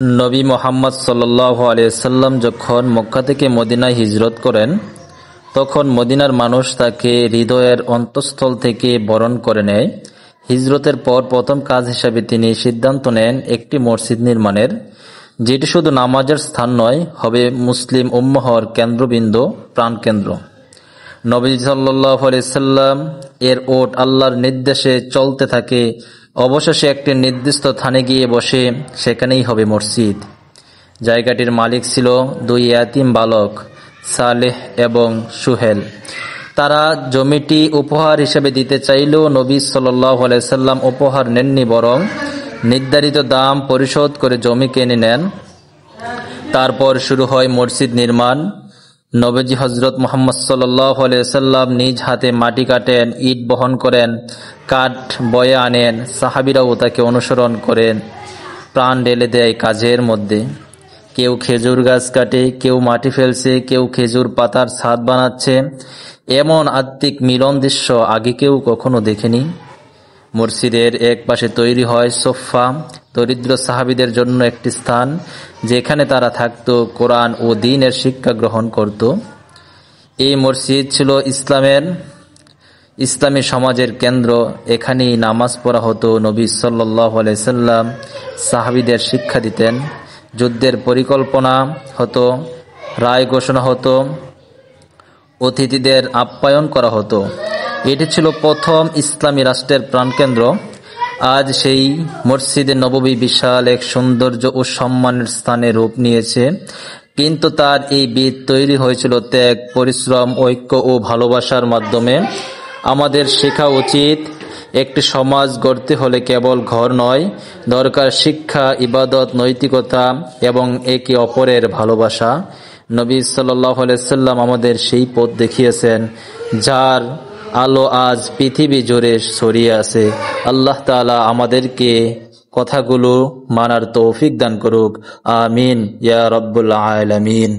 নবী মুহাম্মদ সাল্লাল্লাহু আলাইহি সাল্লাম যখন মক্কা থেকে মদিনায় হিজরত করেন, তখন মদিনার মানুষ তাকে হৃদয়ের অন্তঃস্থল থেকে বরণ করে নেয়। হিজরতের পর প্রথম কাজ হিসাবে তিনি সিদ্ধান্ত নেন একটি মসজিদ নির্মাণের, যেটি শুধু নামাজের স্থান নয়, হবে মুসলিম উম্মাহর কেন্দ্রবিন্দু, প্রাণকেন্দ্র। নবী সাল্লাল্লাহু আলাইহি সাল্লাম এর ওট আল্লাহর নির্দেশে চলতে থাকে। অবশেষে একটি নির্দিষ্ট স্থানে গিয়ে বসে, সেখানেই হবে মসজিদ। জায়গাটির মালিক ছিল দুই ইয়াতীম বালক, সালেহ এবং সুহেল। তারা জমিটি উপহার হিসেবে দিতে চাইলেও নবী সাল্লাল্লাহু আলাইহি সাল্লাম উপহার নেননি, বরং নির্ধারিত দাম পরিশোধ করে জমি কিনে নেন। তারপর শুরু হয় মসজিদ নির্মাণ। নবীজি হযরত মুহাম্মদ সাল্লাল্লাহু আলাইহি সাল্লাম নিজ হাতে মাটি কাটেন, ইট বহন করেন, কাঠ বয়ে আনেন। সাহাবীরাও তাকে অনুসরণ করেন, প্রাণ ঢেলে দেয় কাজের মধ্যে। কেউ খেজুর গাছ কাটে, কেউ মাটি ফেলছে, কেউ খেজুর পাতার ছাদ বানাচ্ছে। এমন আত্মিক মিলন দৃশ্য আগে কেউ কখনো দেখেনি। মসজিদের এক পাশে তৈরি হয় সোফা, দরিদ্র সাহাবীদের জন্য একটি স্থান যেখানে তারা থাকত, কোরআন ও দ্বীনের শিক্ষা গ্রহণ করত। এই মসজিদ ছিল ইসলামী সমাজের কেন্দ্র। এখানেই নামাজ পড়া হতো। নবী সাল্লাল্লাহু আলাইহি সাল্লাম সাহাবীদের শিক্ষা দিতেন, যুদ্ধের পরিকল্পনা হতো, রায় ঘোষণা হতো, অতিথিদের আপ্যায়ন করা হতো। এটি ছিল প্রথম ইসলামী রাষ্ট্রের প্রাণকেন্দ্র। আজ সেই মসজিদে নববী বিশাল এক সৌন্দর্য ও সম্মানের স্থানে রূপ নিয়েছে, কিন্তু তার এই ভিত তৈরি হয়েছিল ত্যাগ, পরিশ্রম, ঐক্য ও ভালোবাসার মাধ্যমে। আমাদের শেখা উচিত, একটি সমাজ গড়তে হলে কেবল ঘর নয়, দরকার শিক্ষা, ইবাদত, নৈতিকতা এবং একে অপরের ভালোবাসা। নবী সাল্লাল্লাহু আলাইহি সাল্লাম আমাদের সেই পথ দেখিয়েছেন, যার আলো আজ পৃথিবী জুড়ে ছড়িয়ে আছে। আল্লাহ তাআলা আমাদেরকে কথাগুলো মানার তৌফিক দান করুক। আমিন ইয়া রাব্বুল আলামিন।